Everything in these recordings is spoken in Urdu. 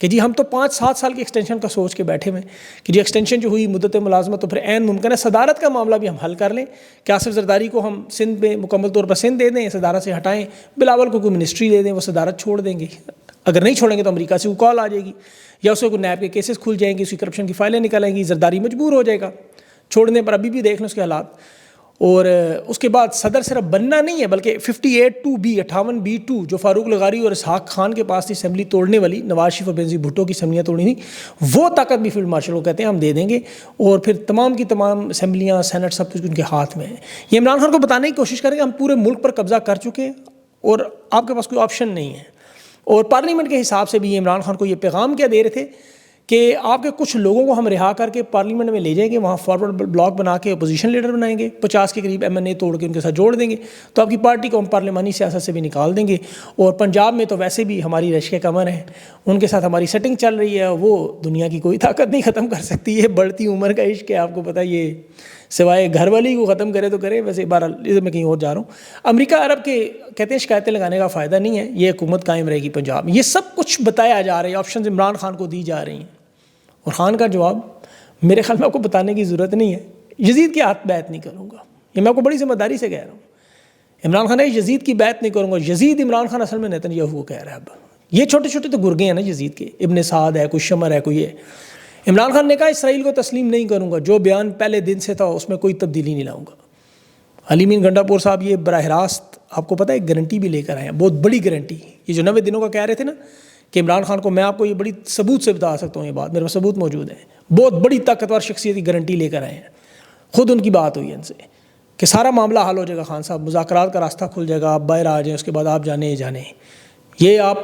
کہ جی ہم تو 5-7 سال کی ایکسٹینشن کا سوچ کے بیٹھے ہوئے کہ جی ایکسٹینشن جو ہوئی مدت ملازمت تو پھر عین ممکن ہے صدارت کا معاملہ بھی ہم حل کر لیں کہ آصف زرداری کو ہم سندھ میں مکمل طور پر سندھ دے دیں، صدارت سے ہٹائیں، بلاول کو کوئی منسٹری دے دیں، وہ صدارت چھوڑ دیں گے، اگر نہیں چھوڑیں گے تو امریکہ سے وہ کال آ جائے گی یا اس کو کوئی نیب کے کیسز کھل جائیں گے، اس کی کرپشن کی فائلیں نکل آئیں گی، زرداری مجبور ہو جائے گا چھوڑنے پر، ابھی بھی دیکھ لیں اس کے حالات۔ اور اس کے بعد صدر صرف بننا نہیں ہے بلکہ 58(2)(B) جو فاروق لغاری اور اسحاق خان کے پاس تھی اسمبلی توڑنے والی، نواز شریف اور بینظیر بھٹو کی اسمبلیاں توڑی تھیں، وہ طاقت بھی فیلڈ مارشل کو کہتے ہیں ہم دے دیں گے، اور پھر تمام کی تمام اسمبلیاں سینٹ سب کچھ ان کے ہاتھ میں ہے۔ یہ عمران خان کو بتانے کی کوشش کریں کہ ہم پورے ملک پر قبضہ کر چکے ہیں اور آپ کے پاس کوئی آپشن نہیں ہے۔ اور پارلیمنٹ کے حساب سے بھی یہ عمران خان کو یہ پیغام کیا دے رہے تھے کہ آپ کے کچھ لوگوں کو ہم رہا کر کے پارلیمنٹ میں لے جائیں گے، وہاں فارورڈ بلاک بنا کے اپوزیشن لیڈر بنائیں گے، 50 کے قریب MNA توڑ کے ان کے ساتھ جوڑ دیں گے، تو آپ کی پارٹی کو ہم پارلیمانی سیاست سے بھی نکال دیں گے۔ اور پنجاب میں تو ویسے بھی ہماری رشک کمر ہیں، ان کے ساتھ ہماری سیٹنگ چل رہی ہے، وہ دنیا کی کوئی طاقت نہیں ختم کر سکتی۔ یہ بڑھتی عمر کا عشق ہے، آپ کو پتہ، یہ سوائے گھر والی کو ختم کرے تو کرے، ویسے بہرحال ادھر میں کہیں اور جا رہا ہوں۔ امریکہ عرب کے کہتے ہیں شکایتیں لگانے کا فائدہ نہیں ہے، یہ حکومت قائم رہے گی پنجاب میں، یہ سب کچھ بتایا جا رہا ہے، آپشنز عمران خان کو دی جا رہی ہیں۔ اور خان کا جواب میرے خیال میں آپ کو بتانے کی ضرورت نہیں ہے، یزید کی ہاتھ بیعت نہیں کروں گا، یہ میں آپ کو بڑی ذمہ داری سے کہہ رہا ہوں۔ عمران خان ہے یزید کی بیعت نہیں کروں گا، یزید عمران خان اصل میں نیتن یاہو کو کہہ رہا ہے۔ اب یہ چھوٹے چھوٹے تو گرگے ہیں نا یزید کے، ابن سعد ہے، کوئی شمر ہے، کوئی ہے۔ عمران خان نے کہا اسرائیل کو تسلیم نہیں کروں گا، جو بیان پہلے دن سے تھا اس میں کوئی تبدیلی نہیں لاؤں گا۔ علی مین گنڈا پور صاحب یہ براہ راست آپ کو پتہ ہے ایک گارنٹی بھی لے کر آئے ہیں، بہت بڑی گارنٹی، یہ جو 90 دنوں کا کہہ رہے تھے نا کہ عمران خان کو، میں آپ کو یہ بڑی ثبوت سے بتا سکتا ہوں، یہ بات میرے پاس ثبوت موجود ہے، بہت بڑی طاقتور شخصیت کی گارنٹی لے کر آئے ہیں، خود ان کی بات ہوئی ہے ان سے کہ سارا معاملہ حل ہو جائے گا خان صاحب، مذاکرات کا راستہ کھل جائے گا، آپ باہر آ جائیں، اس کے بعد آپ جانے۔ یہ آپ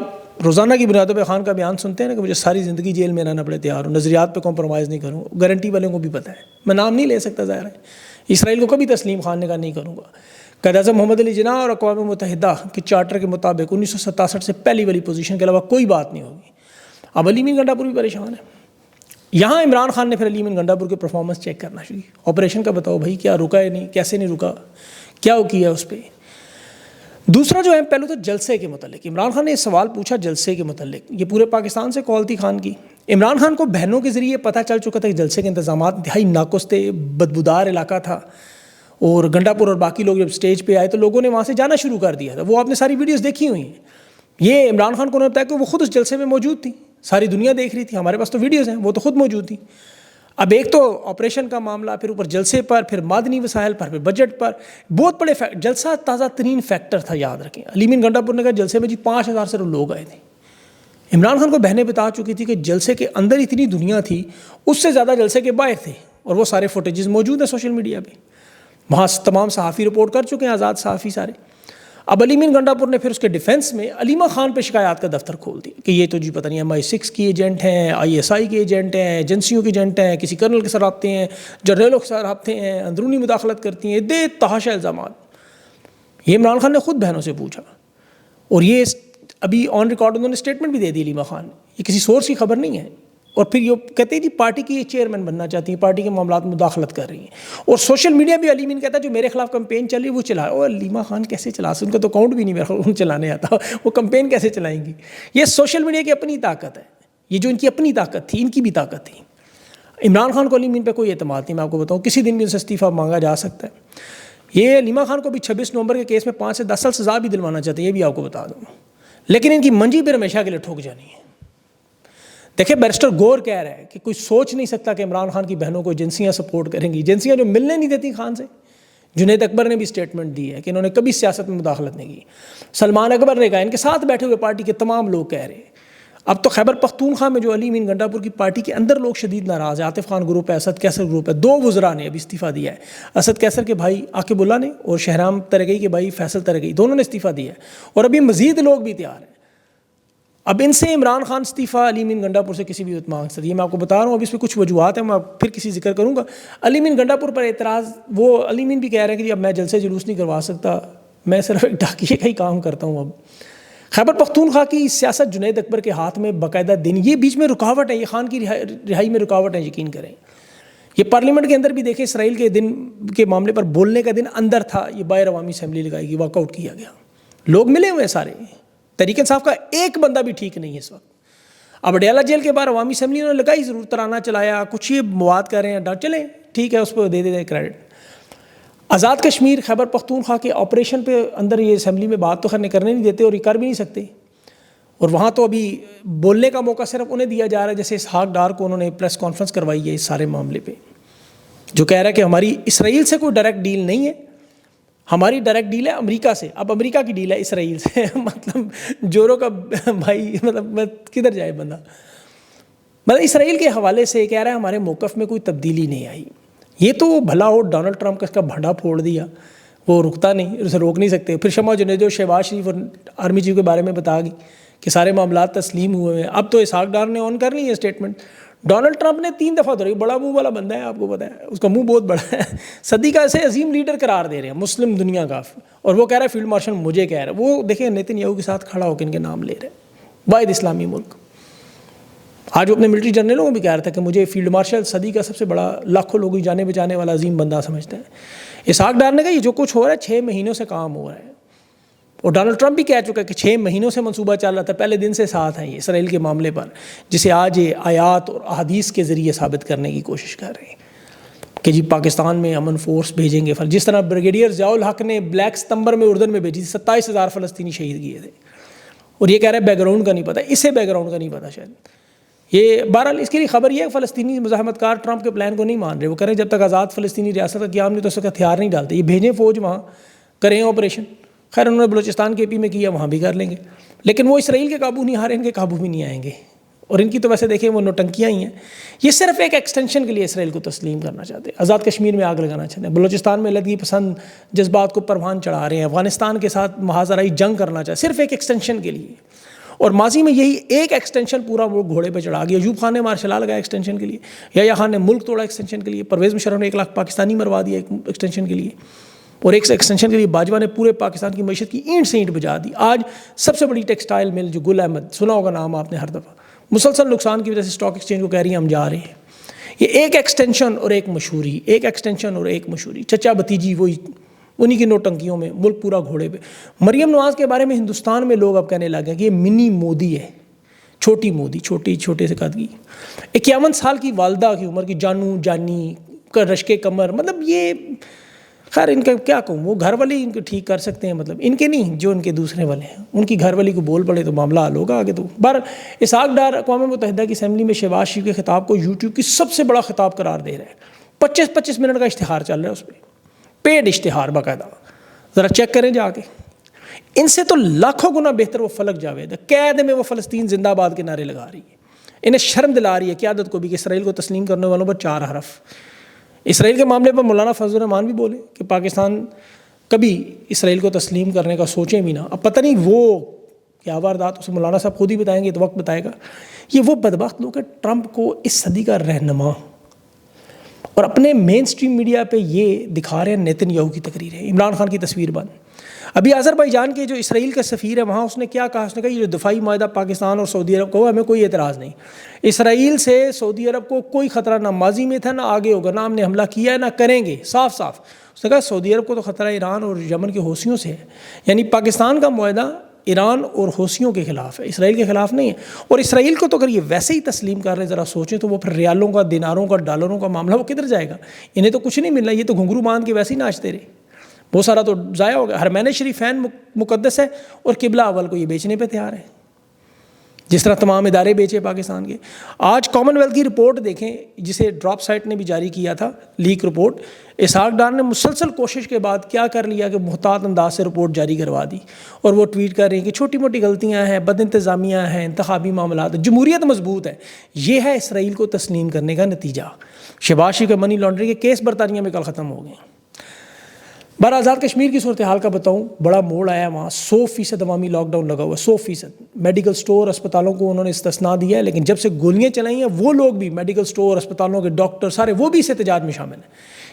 روزانہ کی بنیادوں پہ خان کا بیان سنتے ہیں نا کہ مجھے ساری زندگی جیل میں رہنا پڑے تیار ہوں، نظریات پہ کمپرومائز نہیں کروں، گارنٹی والوں کو بھی پتہ ہے، میں نام نہیں لے سکتا، ظاہر ہے اسرائیل کو کبھی تسلیم خان نے کہا نہیں کروں گا۔ قائد اعظم محمد علی جناح اور اقوام متحدہ کے چارٹر کے مطابق 1967 سے پہلی والی پوزیشن کے علاوہ کوئی بات نہیں ہوگی۔ اب علی مین گنڈا پور بھی پریشان ہے، یہاں عمران خان نے پھر علی مین گنڈا پور کے پرفارمنس چیک کرنا شروع کی، آپریشن کا بتاؤ بھائی کیا رکا ہے نہیں، کیسے نہیں رکا، کیا وہ کیا اس پہ۔ دوسرا جو ہے پہلو تو جلسے کے متعلق، عمران خان نے یہ سوال پوچھا جلسے کے متعلق، یہ پورے پاکستان سے کال تھی خان کی۔ عمران خان کو بہنوں کے ذریعے پتہ چل چکا تھا کہ جلسے کے انتظامات انتہائی ناقص تھے، بدبودار علاقہ تھا، اور گنڈا پور اور باقی لوگ جب سٹیج پہ آئے تو لوگوں نے وہاں سے جانا شروع کر دیا تھا، وہ آپ نے ساری ویڈیوز دیکھی ہوئی ہیں۔ یہ عمران خان کو انہوں نے بتایا کہ وہ خود اس جلسے میں موجود تھی، ساری دنیا دیکھ رہی تھی، ہمارے پاس تو ویڈیوز ہیں، وہ تو خود موجود تھی۔ اب ایک تو آپریشن کا معاملہ، پھر اوپر جلسے پر، پھر معدنی وسائل پر، پھر بجٹ پر، بہت بڑے جلسہ تازہ ترین فیکٹر تھا، یاد رکھیں۔ علی مین گنڈا پور نے کہا جلسے میں جی 5000 صرف لوگ آئے تھے۔ عمران خان کو بہنیں بتا چکی تھی کہ جلسے کے اندر اتنی دنیا تھی، اس سے زیادہ جلسے کے باہر تھے، اور وہ سارے فوٹیجز موجود ہیں سوشل میڈیا پہ، وہاں تمام صحافی رپورٹ کر چکے ہیں، آزاد صحافی سارے۔ اب علی مین گنڈا پور نے پھر اس کے ڈیفنس میں علیمہ خان پہ شکایات کا دفتر کھول دیا کہ یہ تو جی پتہ نہیں MI6 کی ایجنٹ ہیں، ISI کے ایجنٹ ہیں، ایجنسیوں کے ایجنٹ ہیں، کسی کرنل کے ساتھ رابطے ہیں، جنرلوں کے ساتھ رابطے ہیں، اندرونی مداخلت کرتی ہیں، دے تحاشا الزامات۔ یہ عمران خان نے خود بہنوں سے پوچھا، اور یہ ابھی آن ریکارڈ انہوں نے اسٹیٹمنٹ بھی دے دی علیمہ خان، یہ کسی سورس کی خبر نہیں ہے۔ اور پھر یہ کہتے ہیں جی پارٹی کی چیئرمین بننا چاہتی ہیں، پارٹی کے معاملات میں مداخلت کر رہی ہیں، اور سوشل میڈیا بھی علی مین کہتا ہے جو میرے خلاف کمپین چل رہی ہے وہ چلا رہا ہے۔ اور علیمہ خان کیسے چلا سکتے، ان کا تو اکاؤنٹ بھی نہیں میرے خلاف چلانے آتا، وہ کمپین کیسے چلائیں گی؟ یہ سوشل میڈیا کی اپنی طاقت ہے، یہ جو ان کی اپنی طاقت تھی، ان کی بھی طاقت تھی۔ عمران خان کو علی مین پہ کوئی اعتماد نہیں، میں آپ کو بتاؤں، کسی دن بھی ان سے استعفیٰ مانگا جا سکتا ہے۔ یہ علیمہ خان کو بھی 26 نومبر کے کیس میں 5 سے 10 سال سزا بھی دلوانا چاہتے ہیں، یہ بھی آپ کو بتا دوں، لیکن ان کی منجی پھر ہمیشہ کے لیے ٹھوک جانی ہے۔ دیکھیں بیرسٹر گور کہہ رہا ہے کہ کوئی سوچ نہیں سکتا کہ عمران خان کی بہنوں کو ایجنسیاں سپورٹ کریں گی، ایجنسیاں جو ملنے نہیں دیتی خان سے۔ جنید اکبر نے بھی اسٹیٹمنٹ دی ہے کہ انہوں نے کبھی سیاست میں مداخلت نہیں کی۔ سلمان اکبر نے کہا، ان کے ساتھ بیٹھے ہوئے پارٹی کے تمام لوگ کہہ رہے ہیں۔ اب تو خیبر پختونخوا میں جو علی مین گنڈا پور کی پارٹی کے اندر لوگ شدید ناراض ہیں، عاطف خان گروپ ہے، اسد کیسر گروپ ہے، 2 وزراء نے ابھی استعفیٰ دیا ہے، اسد کیسر کے بھائی عاقب اللہ نے اور شہرام ترگئی کے بھائی فیصل ترگئی، دونوں نے استعفیٰ دیا ہے، اور ابھی مزید لوگ بھی تیار ہیں۔ اب ان سے عمران خان استعفیٰ علی مین گنڈا پور سے کسی بھی وقت مانگ سکتے، یہ میں آپ کو بتا رہا ہوں، اب اس پہ کچھ وجوہات ہیں، میں پھر کسی ذکر کروں گا۔ علی مین گنڈا پور پر اعتراض، وہ علی مین بھی کہہ رہے ہیں کہ جی اب میں جلسے جلوس نہیں کروا سکتا، میں صرف ایک ڈاکیے کا ہی کام کرتا ہوں۔ اب خیبر پختونخوا کی سیاست جنید اکبر کے ہاتھ میں باقاعدہ دن، یہ بیچ میں رکاوٹ ہے، یہ خان کی رہائی میں رکاوٹ ہے، یقین کریں۔ یہ پارلیمنٹ کے اندر بھی دیکھیں، اسرائیل کے دن کے معاملے پر بولنے کا دن اندر تھا، یہ باہر عوامی اسمبلی لگائی گئی، واک آؤٹ کیا گیا، لوگ ملے ہوئے ہیں سارے، تحریک انصاف کا ایک بندہ بھی ٹھیک نہیں ہے اس وقت۔ اب اڈیالہ جیل کے بعد عوامی اسمبلی نے لگائی ضرور ترانہ چلایا, کچھ یہ مواد کر رہے ہیں, چلیں ٹھیک ہے, اس پہ دے دیں کریڈٹ. آزاد کشمیر خیبر پختونخوا کے آپریشن پہ اندر یہ اسمبلی میں بات تو کرنے نہیں دیتے اور یہ کر بھی نہیں سکتے, اور وہاں تو ابھی بولنے کا موقع صرف انہیں دیا جا رہا ہے. جیسے اسحاق ڈار کو انہوں نے پریس کانفرنس کروائی ہے اس سارے معاملے پہ, جو کہہ رہا ہے کہ ہماری اسرائیل سے کوئی ڈائریکٹ ڈیل نہیں ہے, ہماری ڈائریکٹ ڈیل ہے امریکہ سے. اب امریکہ کی ڈیل ہے اسرائیل سے, مطلب جورو کا بھائی, مطلب کدھر جائے بندہ. مطلب اسرائیل کے حوالے سے کہہ رہا ہے ہمارے موقف میں کوئی تبدیلی نہیں آئی. یہ تو بھلا ہو ڈونلڈ ٹرمپ کا اس کا بھنڈا پھوڑ دیا, وہ رکتا نہیں, اسے روک نہیں سکتے. پھر شمع جنید و شہباز شریف اور آرمی چیف کے بارے میں بتا گئی کہ سارے معاملات تسلیم ہوئے ہیں. اب تو اسحاق ڈار نے آن کر لی ہے اسٹیٹمنٹ. ڈونلڈ ٹرمپ نے 3 دفعہ دھری, بڑا منہ والا بندہ ہے, آپ کو پتہ ہے اس کا منہ بہت بڑا ہے, صدی کا ایسے عظیم لیڈر قرار دے رہے ہیں مسلم دنیا کا, اور وہ کہہ رہا ہے فیلڈ مارشل مجھے کہہ رہا ہے. وہ دیکھیں نیتن یاہو کے ساتھ کھڑا ہو کے ان کے نام لے رہے ہیں, واحد اسلامی ملک. آج وہ اپنے ملٹری جنرلوں کو بھی کہہ رہا تھا کہ مجھے فیلڈ مارشل صدی کا سب سے بڑا لاکھوں لوگوں کی جانیں بچانے والا عظیم بندہ سمجھتے ہیں. اسحاق ڈار نے کہا یہ جو کچھ ہو رہا ہے 6 مہینوں سے کام ہو رہا ہے, اور ڈونلڈ ٹرمپ بھی کہہ چکا ہے کہ 6 مہینوں سے منصوبہ چل رہا تھا, پہلے دن سے ساتھ ہیں یہ اسرائیل کے معاملے پر, جسے آج یہ آیات اور احادیث کے ذریعے ثابت کرنے کی کوشش کر رہے ہیں کہ جی پاکستان میں امن فورس بھیجیں گے. جس طرح بریگیڈیئر ضیاء الحق نے بلیک ستمبر میں اردن میں بھیجی, 27,000 فلسطینی شہید کیے تھے, اور یہ کہہ رہے ہیں بیک گراؤنڈ کا نہیں پتہ, اسے بیک گراؤنڈ کا نہیں پتہ شاید. یہ بہرحال اس کے لیے خبر یہ ہے کہ فلسطینی مزاحمت کار ٹرمپ کے پلان کو نہیں مان رہے. وہ کہہ رہے ہیں جب تک آزاد فلسطینی ریاست کا قیام نہیں تو اس کا ہتھیار نہیں ڈالتے, یہ بھیجیں فوج وہاں کریں آپریشن. خیر انہوں نے بلوچستان کے پی میں کیا, وہاں بھی کر لیں گے, لیکن وہ اسرائیل کے قابو نہیں آ رہے, ان کے قابو بھی نہیں آئیں گے. اور ان کی تو ویسے دیکھیں وہ نوٹنکیاں ہی ہیں. یہ صرف ایک ایکسٹینشن کے لیے اسرائیل کو تسلیم کرنا چاہتے ہیں, آزاد کشمیر میں آگ لگانا چاہتے ہیں, بلوچستان میں علیحدگی پسند جذبات کو پروان چڑھا رہے ہیں, افغانستان کے ساتھ محاذرائی جنگ کرنا چاہتے ہیں, صرف ایک ایکسٹینشن کے لیے. اور ماضی میں یہی ایک ایکسٹینشن پورا وہ گھوڑے پہ چڑھا گیا. ایوب خان نے مارشل لا لگایا ایکسٹینشن کے لیے, یحییٰ خان نے ملک توڑا ایکسٹینشن کے لیے, پرویز مشرف نے 1 لاکھ پاکستانی مروا دیا ایکسٹینشن کے لیے, اور ایک ایکسٹینشن کے لیے باجوہ نے پورے پاکستان کی معیشت کی اینٹ سے اینٹ بجا دی. آج سب سے بڑی ٹیکسٹائل مل جو گل احمد, سنا ہوگا نام آپ نے ہر دفعہ, مسلسل نقصان کی وجہ سے اسٹاک ایکسچینج کو کہہ رہی ہیں ہم جا رہے ہیں. یہ ایک ایکسٹینشن اور ایک مشہوری, ایک ایکسٹینشن اور ایک مشہوری, چچا بھتیجی وہی انہی کی نوٹنکیوں میں ملک پورا گھوڑے پہ. مریم نواز کے بارے میں ہندوستان میں لوگ اب کہنے لگے کہ یہ منی مودی ہے, چھوٹی مودی, چھوٹے سے قد کی, 51 سال کی والدہ کی عمر کی, جانو جانی کا رشک کمر. مطلب یہ خیر ان کا کیا کہوں, وہ گھر والے ان کو ٹھیک کر سکتے ہیں, مطلب ان کے نہیں, جو ان کے دوسرے والے ہیں ان کی گھر والی کو بول پڑے تو معاملہ حل ہوگا آگے. تو اسحاق ڈار اقوام متحدہ کی اسمبلی میں شہباز شریف کے خطاب کو یوٹیوب کی سب سے بڑا خطاب قرار دے رہے ہیں. 25 منٹ کا اشتہار چل رہا ہے اس پہ, پیڈ اشتہار باقاعدہ, ذرا چیک کریں جا کے. ان سے تو لاکھوں گنا بہتر وہ فلک جاوید ہے, قید میں وہ فلسطین زندہ باد کے نعرے لگا رہی ہے. انہیں شرم دلا رہی ہے قیادت کو بھی کہ اسرائیل کو تسلیم کرنے والوں پر 4 حرف. اسرائیل کے معاملے پر مولانا فضل الرحمان بھی بولے کہ پاکستان کبھی اسرائیل کو تسلیم کرنے کا سوچیں بھی نہ. اب پتہ نہیں وہ کیا واردات, اسے مولانا صاحب خود ہی بتائیں گے, تو وقت بتائے گا. یہ وہ بدبخت لوگ ہیں ٹرمپ کو اس صدی کا رہنما, اور اپنے مین سٹریم میڈیا پہ یہ دکھا رہے ہیں نیتن یاہو کی تقریر ہے, عمران خان کی تصویر بند. ابھی آذربائیجان کے جو اسرائیل کا سفیر ہے وہاں, اس نے کیا کہا, اس نے کہا یہ جو دفاعی معاہدہ پاکستان اور سعودی عرب کو, ہمیں کوئی اعتراض نہیں. اسرائیل سے سعودی عرب کو کوئی خطرہ نہ ماضی میں تھا نہ آگے ہوگا, نہ ہم نے حملہ کیا ہے نہ کریں گے, صاف صاف. اس نے کہا سعودی عرب کو تو خطرہ ایران اور یمن کے حوثیوں سے ہے. یعنی پاکستان کا معاہدہ ایران اور حوثیوں کے خلاف ہے, اسرائیل کے خلاف نہیں ہے. اور اسرائیل کو تو اگر یہ ویسے ہی تسلیم کر رہے ذرا سوچیں تو وہ پھر ریالوں کا, دیناروں کا, ڈالروں کا معاملہ وہ کدھر جائے گا. انہیں تو کچھ نہیں ملنا, یہ تو گھنگرو باندھ کے ویسے ہی ناچتے رہے, بہت سارا تو ضائع ہو گیا. حرمین شریفین مقدس ہے اور قبلہ اول کو یہ بیچنے پہ تیار ہے, جس طرح تمام ادارے بیچے پاکستان کے. آج کامن ویلتھ کی رپورٹ دیکھیں جسے ڈراپ سائٹ نے بھی جاری کیا تھا, لیک رپورٹ. اسحاق ڈار نے مسلسل کوشش کے بعد کیا کر لیا کہ محتاط انداز سے رپورٹ جاری کروا دی, اور وہ ٹویٹ کر رہے ہیں کہ چھوٹی موٹی غلطیاں ہیں, بد انتظامیہ ہیں, انتخابی معاملات, جمہوریت مضبوط ہے. یہ ہے اسرائیل کو تسلیم کرنے کا نتیجہ. شہباز شریف کے منی لانڈرنگ کے کیس برطانیہ میں کل ختم ہو گئے. بہر آزاد کشمیر کی صورتحال کا بتاؤں, بڑا موڑ آیا وہاں. 100% عوامی لاک ڈاؤن لگا ہوا ہے, 100%. میڈیکل سٹور, اسپتالوں کو انہوں نے استثناء دیا ہے, لیکن جب سے گولیاں چلائی ہیں وہ لوگ بھی, میڈیکل سٹور, اسپتالوں کے ڈاکٹر سارے, وہ بھی اس احتجاج میں شامل ہیں.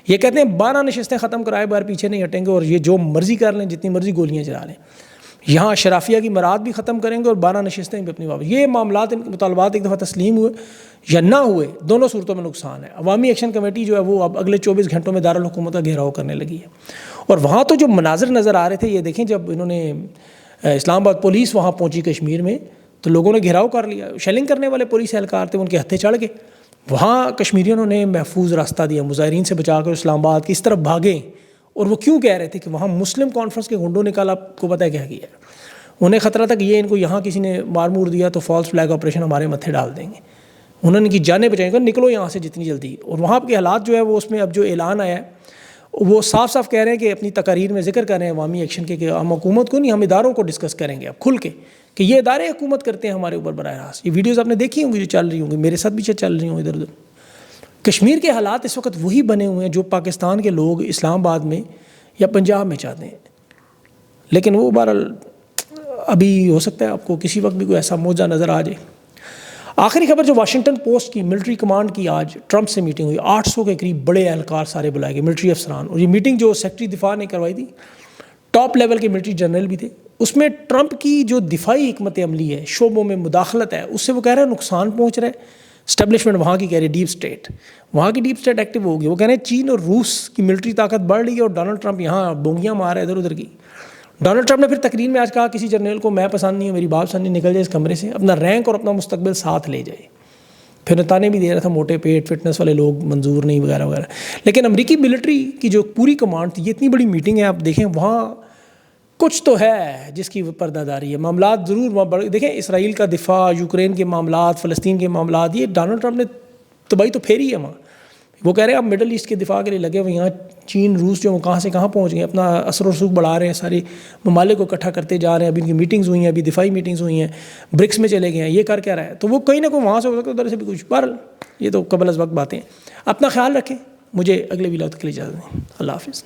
یہ کہتے ہیں 12 نشستیں ختم کرائے بغیر پیچھے نہیں ہٹیں گے, اور یہ جو مرضی کر لیں, جتنی مرضی گولیاں چلا لیں. یہاں شرافیہ کی مراد بھی ختم کریں گے اور 12 نشستیں بھی اپنی واپس. یہ معاملات, مطالبات ایک دفعہ تسلیم ہوئے یا نہ ہوئے, دونوں صورتوں میں نقصان ہے. عوامی ایکشن کمیٹی جو ہے وہ اب اگلے 24 گھنٹوں میں دارالحکومت کا گھیراؤ کرنے لگی ہے. اور وہاں تو جو مناظر نظر آ رہے تھے, یہ دیکھیں جب انہوں نے اسلام آباد پولیس وہاں پہنچی کشمیر میں, تو لوگوں نے گھیراؤ کر لیا، شیلنگ کرنے والے پولیس اہلکار تھے، ان کے ہتھے چڑھ گئے. وہاں کشمیریوں نے محفوظ راستہ دیا، مظاہرین سے بچا کر اسلام آباد کی اس طرف بھاگے. اور وہ کیوں کہہ رہے تھے کہ وہاں مسلم کانفرنس کے گنڈوں نے کل آپ کو پتہ ہے کیا کیا. انہیں خطرہ تھا کہ یہ ان کو یہاں کسی نے مار مور دیا تو فالس فلیگ آپریشن ہمارے متھے ڈال دیں گے. انہوں نے کی جانیں بچائیں گے، نکلو یہاں سے جتنی جلدی. اور وہاں کے حالات جو ہے وہ اس میں اب جو اعلان آیا ہے وہ صاف صاف کہہ رہے ہیں کہ اپنی تقاریر میں ذکر کر رہے ہیں عوامی ایکشن کے کہ ہم حکومت کو نہیں، ہم اداروں کو ڈسکس کریں گے اب کھل کے کہ یہ ادارے حکومت کرتے ہیں ہمارے اوپر براہ راست. یہ ویڈیوز آپ نے دیکھی ہوں گی جو چل رہی ہوں گی، میرے ساتھ بھی چل رہی ہوں ادھر ادھر. کشمیر کے حالات اس وقت وہی بنے ہوئے ہیں جو پاکستان کے لوگ اسلام آباد میں یا پنجاب میں چاہتے ہیں. لیکن وہ بہرحال ابھی ہو سکتا ہے آپ کو کسی وقت بھی کوئی ایسا موجہ نظر آ جائے. آخری خبر جو واشنگٹن پوسٹ کی، ملٹری کمانڈ کی آج ٹرمپ سے میٹنگ ہوئی. 800 کے قریب بڑے اہلکار سارے بلائے گئے، ملٹری افسران. اور یہ میٹنگ جو سیکرٹری دفاع نے کروائی تھی، ٹاپ لیول کے ملٹری جنرل بھی تھے. اس میں ٹرمپ کی جو دفاعی حکمت عملی ہے، شعبوں میں مداخلت ہے، اس سے وہ کہہ رہے ہیں نقصان پہنچ رہا ہے. اسٹیبلشمنٹ وہاں کی کہہ رہی ہے ڈیپ اسٹیٹ، وہاں کی ڈیپ اسٹیٹ ایکٹیو ہوگی. وہ کہہ رہے ہیں چین اور روس کی ملٹری طاقت بڑھ رہی ہے اور ڈونلڈ ٹرمپ یہاں بونگیاں مار رہا ہے ادھر ادھر کی. ڈونلڈ ٹرمپ نے پھر تقریر میں آج کہا کسی جرنیل کو میں پسند نہیں ہوں، میری بات پسند نہیں، نکل جائے اس کمرے سے، اپنا رینک اور اپنا مستقبل ساتھ لے جائے. پھر تانے بھی دے رہا تھا موٹے پیٹ فٹنس والے لوگ منظور نہیں وغیرہ وغیرہ. لیکن امریکی ملٹری کی جو پوری کمانڈ تھی، یہ اتنی بڑی میٹنگ ہے، آپ دیکھیں وہاں کچھ تو ہے جس کی پردہ داری ہے. معاملات ضرور وہاں دیکھیں، اسرائیل کا دفاع، یوکرین کے معاملات، فلسطین کے معاملات، یہ ڈونلڈ ٹرمپ نے تباہی تو پھیری ہے وہاں. وہ کہہ رہے ہیں آپ مڈل ایسٹ کے دفاع کے لیے لگے ہوئے، یہاں چین روس جو کہاں سے کہاں پہنچ گئے، اپنا اثر و رسوخ بڑھا رہے ہیں، سارے ممالک کو اکٹھا کرتے جا رہے ہیں. ابھی ان کی میٹنگز ہوئی ہیں، ابھی دفاعی میٹنگز ہوئی ہیں، برکس میں چلے گئے ہیں، یہ کر کیا رہا ہے. تو وہ کہیں نہ کوئی وہاں سے ہو سکتا ہے، ادھر سے بھی کچھ. پر یہ تو قبل از وقت باتیں. اپنا خیال رکھیں. مجھے اگلے ویلاگ کے لیے اجازت دیں. اللہ حافظ.